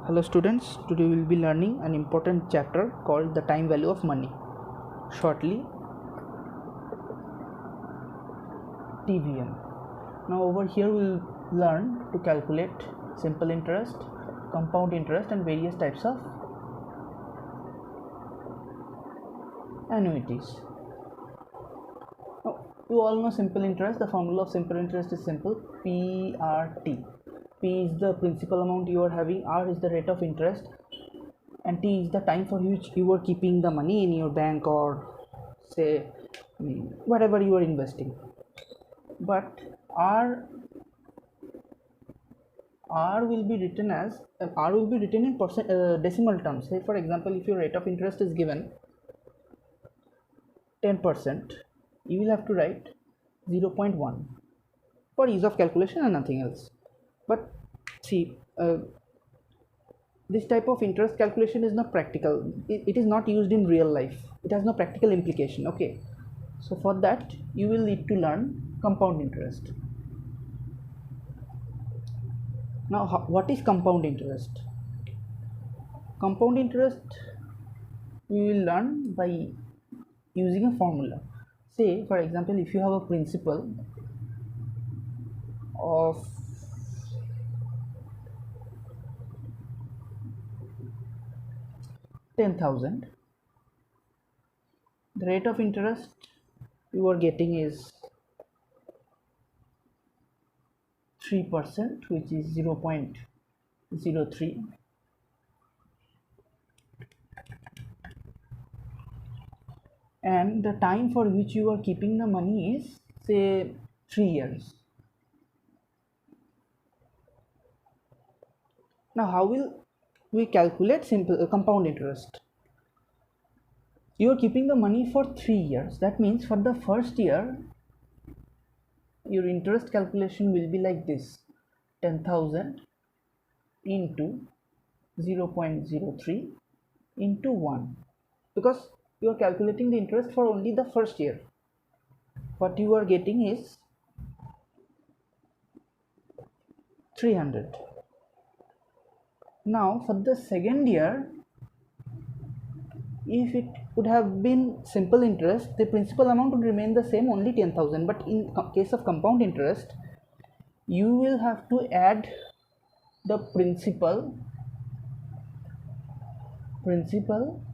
Hello students, today we will be learning an important chapter called the time value of money, shortly TVM. Now over here we will learn to calculate simple interest, compound interest and various types of annuities. Now you all know simple interest. The formula of simple interest is simple: PRT. P is the principal amount you are having, R is the rate of interest, and T is the time for which you are keeping the money in your bank or say whatever you are investing. But R will be written as R will be written in decimal terms. Say for example, if your rate of interest is given 10%, you will have to write 0.1 for ease of calculation and nothing else. But see, this type of interest calculation is not practical. It is not used in real life. It has no practical implication. Okay, so for that you will need to learn compound interest. Now what is compound interest? Compound interest we will learn by using a formula. Say for example, if you have a principal of 10,000, the rate of interest you are getting is 3%, which is 0.03, and the time for which you are keeping the money is say 3 years. Now how will we calculate simple compound interest? You are keeping the money for 3 years. That means for the first year your interest calculation will be like this: 10,000 into 0.03 into 1, because you are calculating the interest for only the first year. What you are getting is 300. Now for the second year, if it would have been simple interest, the principal amount would remain the same, only 10,000. But in case of compound interest, you will have to add the principal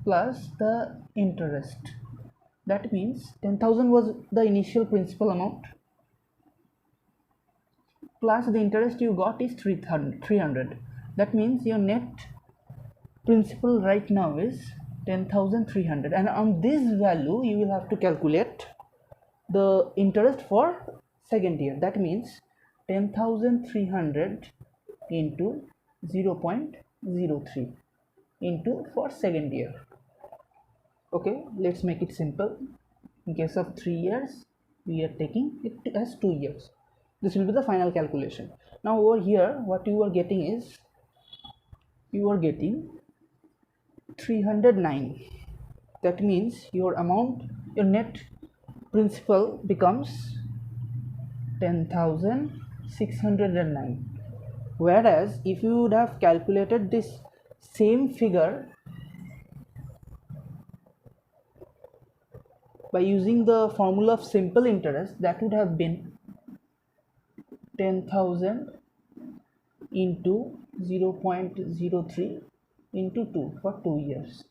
plus the interest. That means 10,000 was the initial principal amount, plus the interest you got is 300. That means your net principal right now is 10,300, and on this value you will have to calculate the interest for second year. That means 10,300 into 0.03 into for second year. Okay, let's make it simple. In case of 3 years, we are taking it as 2 years. This will be the final calculation. Now over here what you are getting is, you are getting 309. That means your net principal becomes 10,609. Whereas if you would have calculated this same figure by using the formula of simple interest, that would have been 10,000 into 0.03 into 2 for 2 years,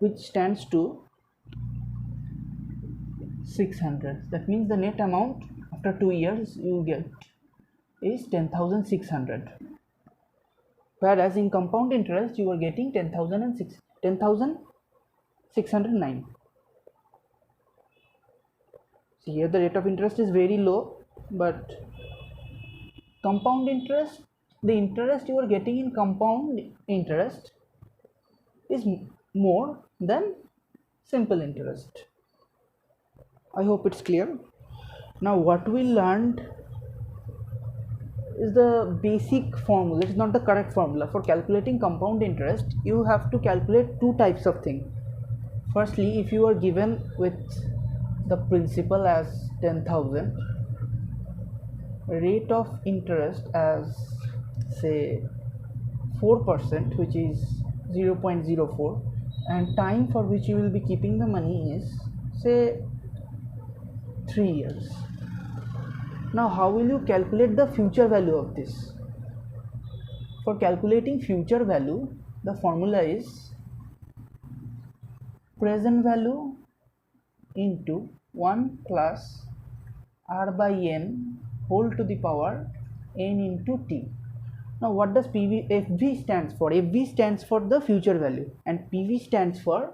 which stands to 600. That means the net amount after 2 years you get is 10,600. Whereas in compound interest you are getting 10,609. See, here the rate of interest is very low, but compound interest, the interest you are getting in compound interest is more than simple interest. I hope it's clear. Now what we learned is the basic formula. It's not the correct formula. For calculating compound interest, you have to calculate two types of things. Firstly, if you are given with the principal as 10,000, rate of interest as say 4%, which is 0.04, and time for which you will be keeping the money is say 3 years. Now how will you calculate the future value of this? For calculating future value, the formula is present value into 1 plus r by n whole to the power n into t. Now what does FV stands for? FV stands for the future value and PV stands for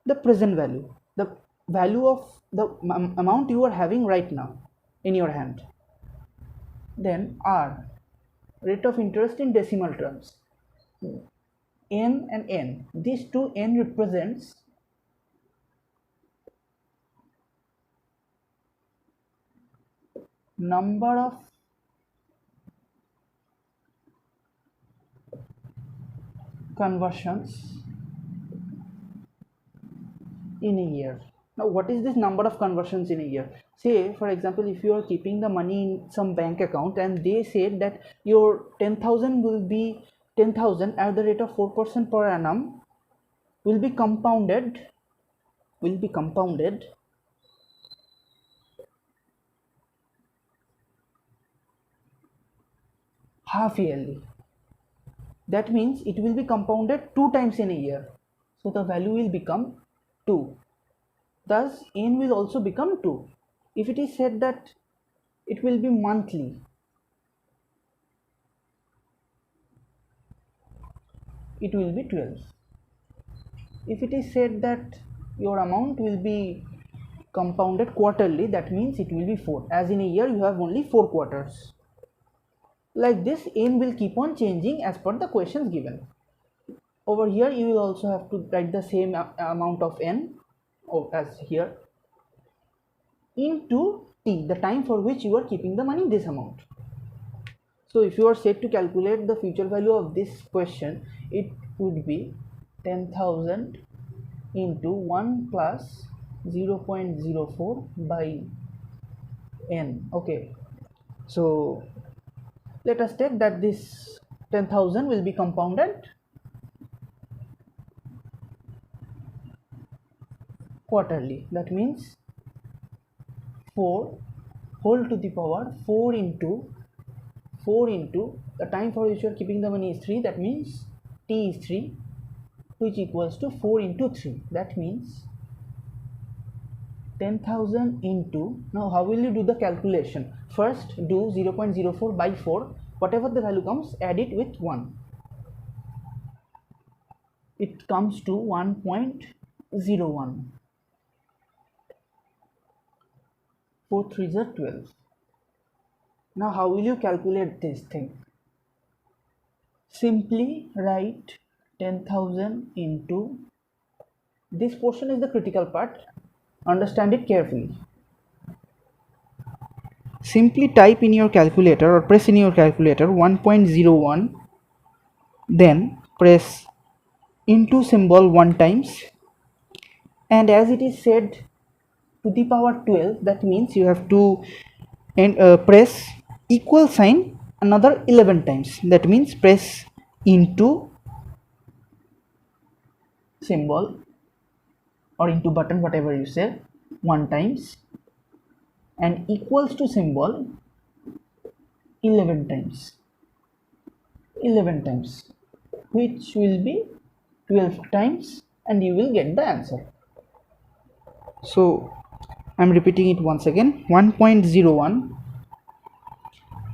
the present value, the value of the amount you are having right now in your hand. Then R, rate of interest in decimal terms. N and N, these two N represents number of conversions in a year. Now what is this number of conversions in a year? Say for example, if you are keeping the money in some bank account and they said that your 10,000 will be 10,000 at the rate of 4% per annum will be compounded half yearly. That means it will be compounded 2 times in a year. So the value will become 2. Thus n will also become 2. If it is said that it will be monthly, it will be 12. If it is said that your amount will be compounded quarterly, that means it will be 4, as in a year you have only 4 quarters. Like this, n will keep on changing as per the questions given. Over here you will also have to write the same amount of n as here into t, the time for which you are keeping the money, this amount. So if you are said to calculate the future value of this question, it would be 10,000 into 1 plus 0.04 by n. Okay, so let us take that this 10,000 will be compounded quarterly. That means 4 whole to the power 4 into the time for which you are keeping the money is 3. That means t is 3, which equals to 4 into 3. That means 10,000 into, now how will you do the calculation? First do 0.04 by 4, whatever the value comes, add it with 1. It comes to 1.01. 4 3s are 12. Now how will you calculate this thing? Simply write 10,000 into, this portion is the critical part, understand it carefully. Simply type in your calculator or press in your calculator 1.01, then press into symbol 1 times, and as it is said to the power 12, that means you have to press equal sign another 11 times. That means press into symbol or into button, whatever you say, 1 times, and equals to symbol 11 times, which will be 12 times, and you will get the answer. So I'm repeating it once again. 1.01,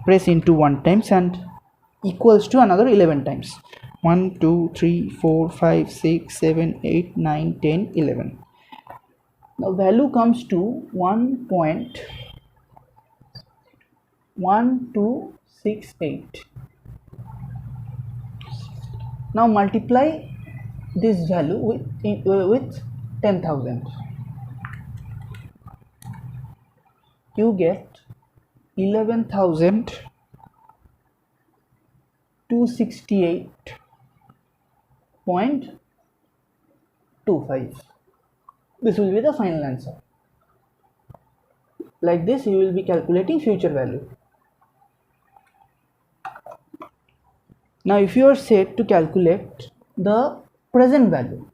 press into 1 times and equals to another 11 times. 1 2 3 4 5 6 7 8 9 10 11. Now value comes to 1.1268. Now multiply this value with 10,000. You get 11,268.25. This will be the final answer. Like this you will be calculating future value. Now if you are said to calculate the present value,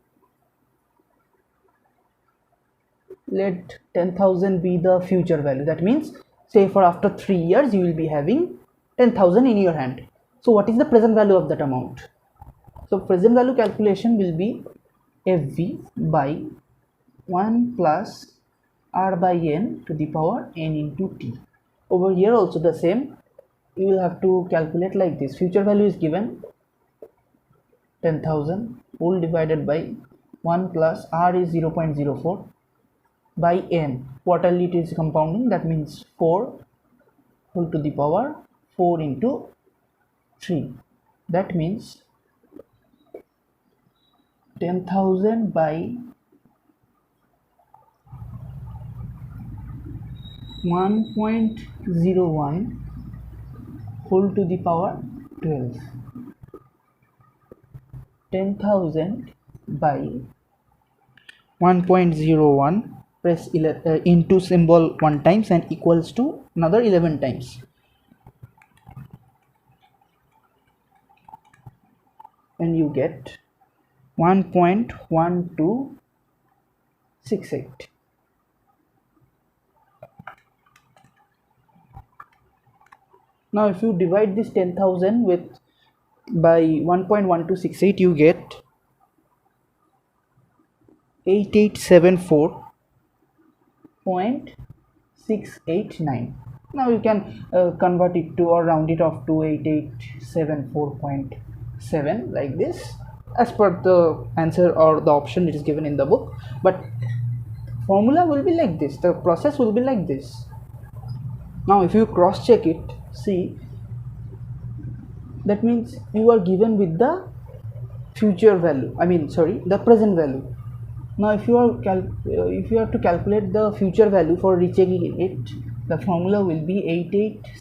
let 10,000 be the future value. That means, say for after 3 years you will be having 10,000 in your hand. So what is the present value of that amount? So present value calculation will be FV by 1 plus R by N to the power N into T. Over here also the same, you will have to calculate like this. Future value is given 10,000 whole divided by 1 plus R is 0.04 by N. Quarterly it is compounding, that means 4 whole to the power 4 into 3. That means 10,000 by 1.01 whole to the power 12. 10,000 by 1.01, press into symbol 1 times and equals to another 11 times, and you get 1.1268. Now if you divide this 10,000 with by 1.1268, you get 8874.689. Now you can convert it to or round it off to 8874.7 like this, as per the answer or the option it is given in the book. But formula will be like this, the process will be like this. Now if you cross check it, see, that means you are given with the future value, the present value. Now if you are to calculate the future value for rechecking it, the formula will be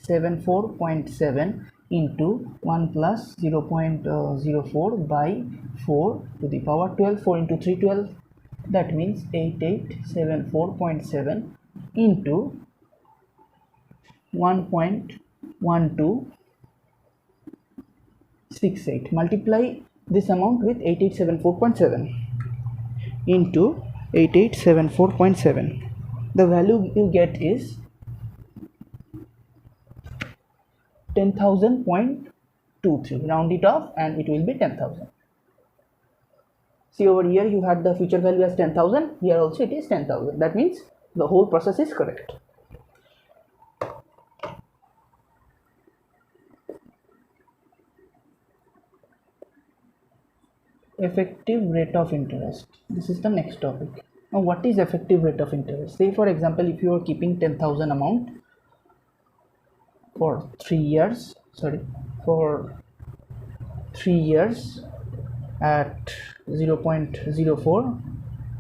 8874.7 into 1 plus 0.04 by 4 to the power 12, 4 into 3 12. That means 8874.7 into 1.1268. Multiply this amount with 8874.7 into 8874.7. the value you get is 10,000.23. round it off and it will be 10,000. See, over here you had the future value as 10,000, here also it is 10,000. That means the whole process is correct. Effective rate of interest. This is the next topic. Now what is effective rate of interest? Say for example, if you are keeping 10,000 amount for 3 years, at 0.04,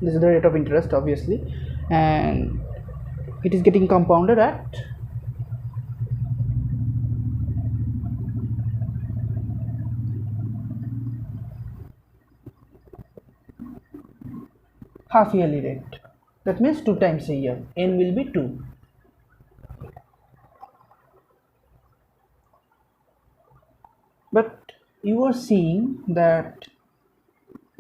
this is the rate of interest obviously, and it is getting compounded at half yearly rate. That means 2 times a year. N will be 2. But you are seeing that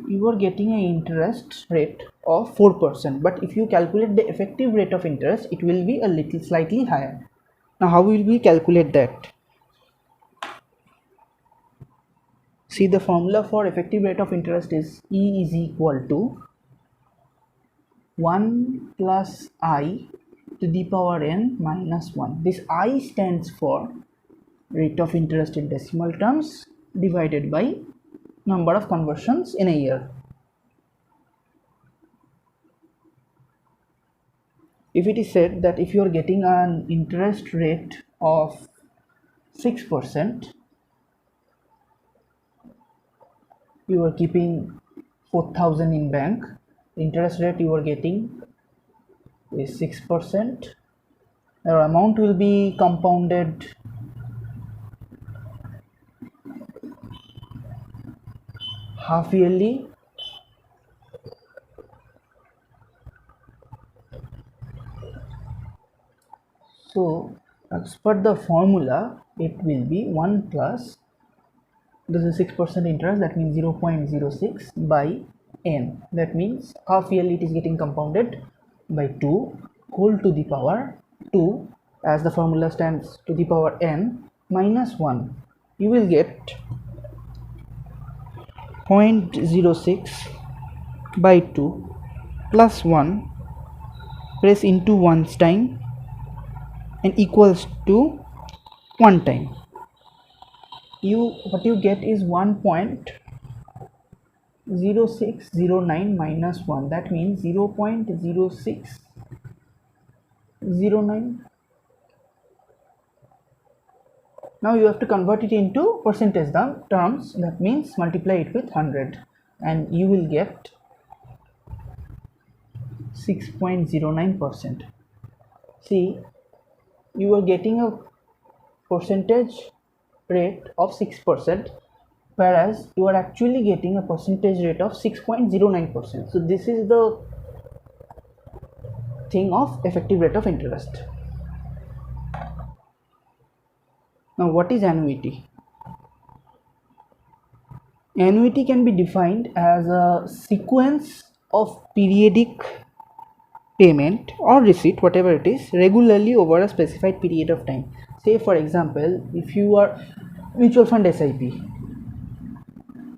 you are getting an interest rate of 4%, but if you calculate the effective rate of interest, it will be a little slightly higher. Now how will we calculate that? See, the formula for effective rate of interest is E is equal to 1 plus I to the power n minus 1. This I stands for rate of interest in decimal terms divided by number of conversions in a year. If it is said that if you are getting an interest rate of 6%, you are keeping 4,000 in bank, interest rate you are getting is 6%, your amount will be compounded half yearly. So as per the formula, it will be 1 plus This is 6% interest, that means 0.06 by n, that means half yearly it is getting compounded by 2 whole to the power 2, as the formula stands, to the power n minus 1. You will get 0.06 by 2 plus 1 press into 1's time and equals to 1 time. What you get is 1.0609 minus 1, that means 0.0609. Now you have to convert it into percentage terms, that means multiply it with 100 and you will get 6.09%. See, you are getting a percentage rate of 6%, whereas you are actually getting a percentage rate of 6.09%. so this is the thing of effective rate of interest. Now what is annuity? Annuity can be defined as a sequence of periodic payment or receipt, whatever it is, regularly over a specified period of time. Say for example, if you are mutual fund SIP,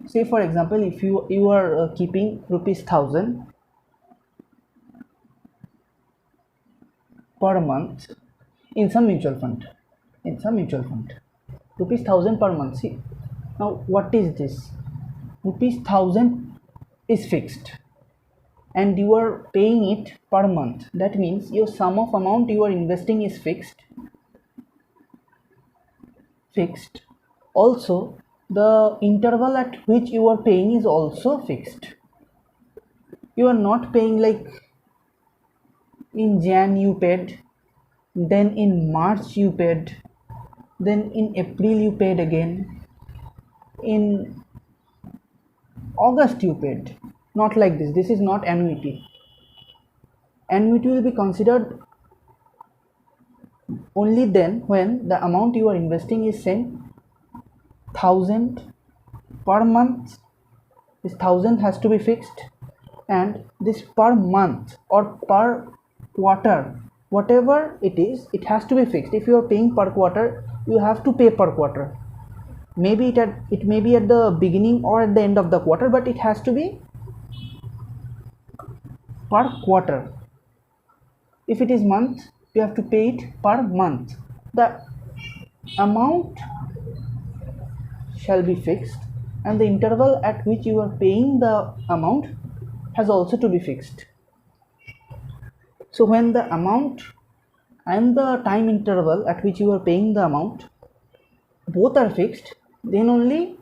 say for example, if you are keeping rupees 1000 per month in some mutual fund, rupees 1000 per month. See, now what is this? Rupees 1000 is fixed and you are paying it per month, that means your sum of amount you are investing is fixed. Also the interval at which you are paying is also fixed. You are not paying like in Jan you paid, then in March you paid, then in April you paid again, in August you paid. Not like this. This is not annuity. Annuity will be considered only then when the amount you are investing is same 1000 per month. This 1000 has to be fixed, and this per month or per quarter, whatever it is, it has to be fixed. If you are paying per quarter, you have to pay per quarter. Maybe it may be at the beginning or at the end of the quarter, but it has to be per quarter. If it is month, you have to pay it per month. The amount shall be fixed and the interval at which you are paying the amount has also to be fixed. So when the amount and the time interval at which you are paying the amount both are fixed, then only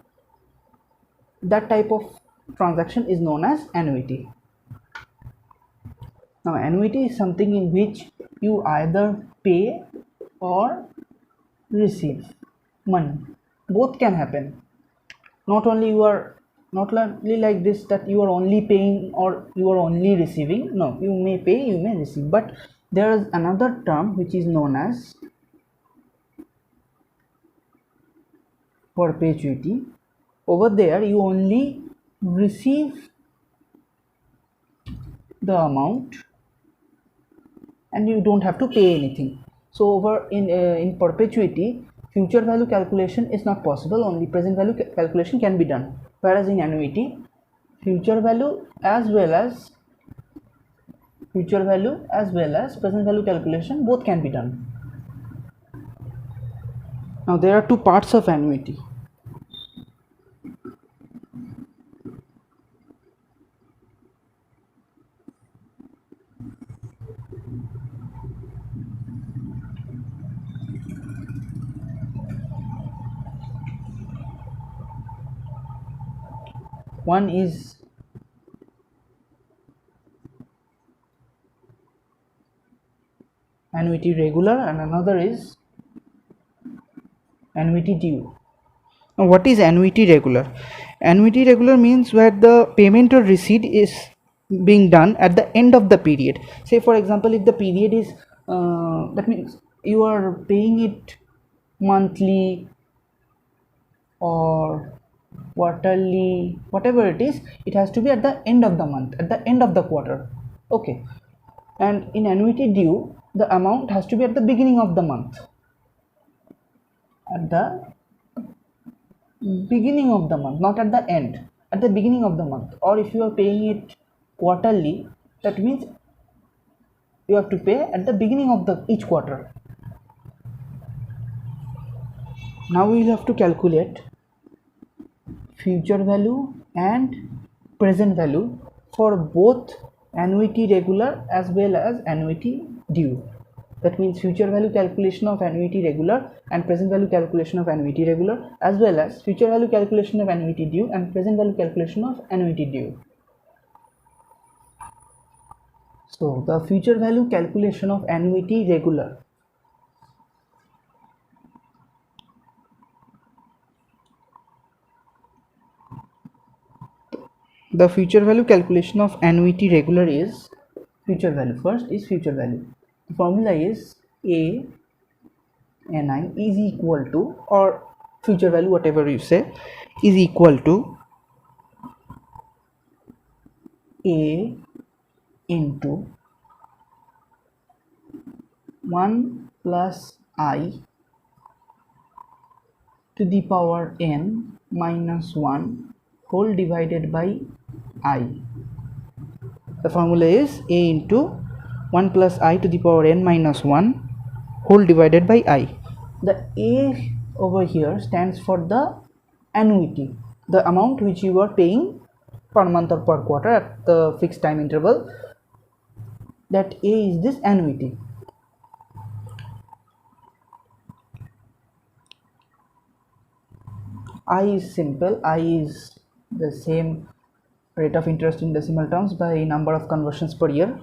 that type of transaction is known as annuity. Now annuity is something in which you either pay or receive money. Both can happen. Not only like this, that you are only paying or you are only receiving. No, you may pay, you may receive. But there is another term which is known as perpetuity. Over there you only receive the amount and you don't have to pay anything. So over in perpetuity, future value calculation is not possible, only present value calculation can be done, whereas in annuity, future value as well as present value calculation both can be done. Now there are two parts of annuity. One is annuity regular and another is annuity due. Now what is annuity regular? Annuity regular means where the payment or receipt is being done at the end of the period. Say for example, if the period is that means you are paying it monthly or quarterly, whatever it is, it has to be at the end of the month, at the end of the quarter. Okay. And in annuity due, the amount has to be at the beginning of the month, at the beginning of the month, not at the end, at the beginning of the month. Or if you are paying it quarterly, that means you have to pay at the beginning of the each quarter. Now we will have to calculate future value and present value for both annuity regular as well as annuity due. That means future value calculation of annuity regular and present value calculation of annuity regular, as well as future value calculation of annuity due and present value calculation of annuity due. So the future value calculation of annuity regular. The future value calculation of annuity regular is future value. First is future value. The formula is A Ni is equal to, or future value, whatever you say, is equal to A into 1 plus I to the power n minus 1 whole divided by I. The formula is A into 1 plus I to the power n minus 1 whole divided by I. The A over here stands for the annuity, the amount which you are paying per month or per quarter at the fixed time interval. That A is this annuity. I is simple. I is the same rate of interest in decimal terms by number of conversions per year.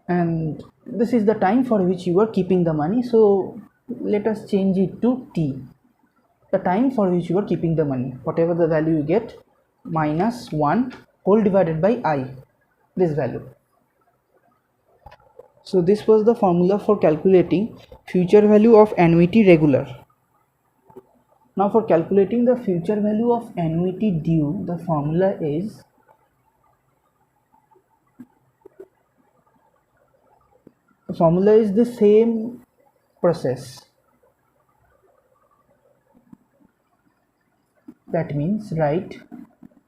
And this is the time for which you are keeping the money. So let us change it to T, the time for which you are keeping the money, whatever the value you get, minus 1 whole divided by I, this value. So this was the formula for calculating future value of annuity regular. Now for calculating the future value of annuity due, the formula is the same process. That means write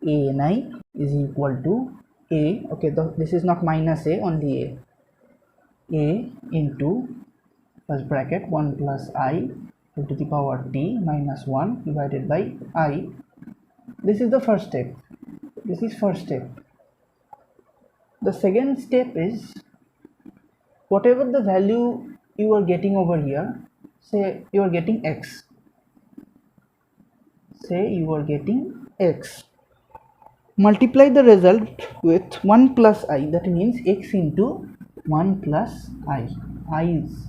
Ani is equal to A, okay, this is not minus A, only A into first bracket 1 plus I to the power t minus 1 divided by I. This is the first step. This is first step. The second step is whatever the value you are getting over here, say you are getting x, multiply the result with 1 plus I, that means x into 1 plus I. I is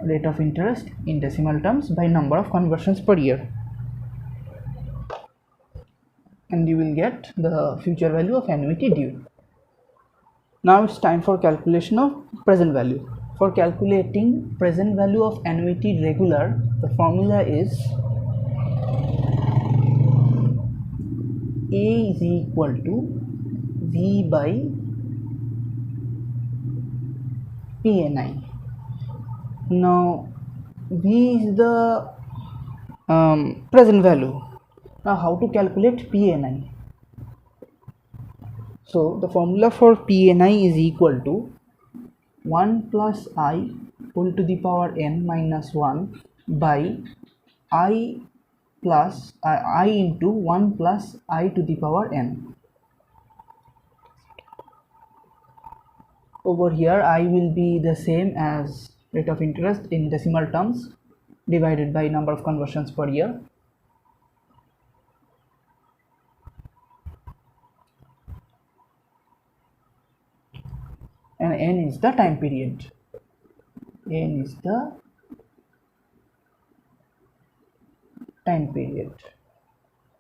rate of interest in decimal terms by number of conversions per year, and you will get the future value of annuity due. Now it's time for calculation of present value. For calculating present value of annuity regular, the formula is A is equal to V by PNI. Now V is the present value. Now how to calculate PNI? So the formula for PNI is equal to 1 plus I whole to the power n minus 1 by I plus I into 1 plus I to the power n. Over here I will be the same as rate of interest in decimal terms divided by number of conversions per year. And n is the time period. N is the time period.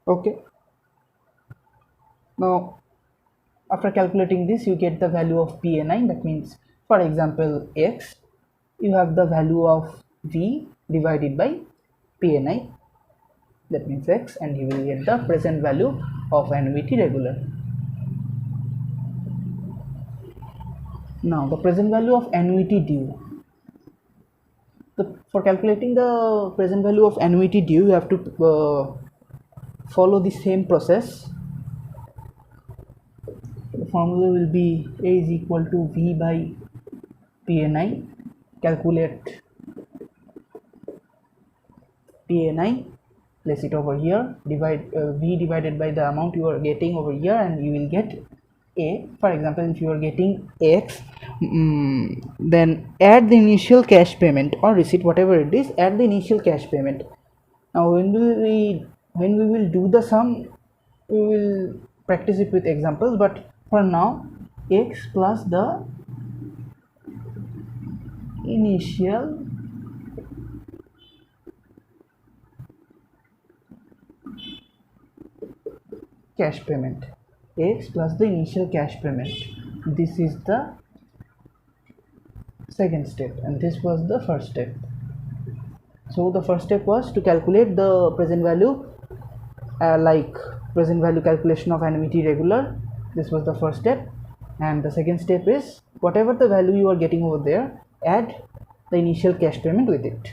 Okay. Now after calculating this, you get the value of PNI. That means For example, x, you have the value of v divided by pni, that means x, and you will get the present value of annuity regular. Now the present value of annuity due. For calculating the present value of annuity due, you have to follow the same process. The formula will be A is equal to V by PNI. Calculate PNI, place it over here, divide V divided by the amount you are getting over here, and you will get A. For example, if you are getting X, then add the initial cash payment or receipt, whatever it is, add the initial cash payment. Now when we will do the sum, we will practice it with examples, but for now, x plus the initial cash payment, x plus the initial cash payment. This is the second step and this was the first step. So the first step was to calculate the present value, like present value calculation of annuity regular. This was the first step, and the second step is whatever the value you are getting over there, add the initial cash payment with it.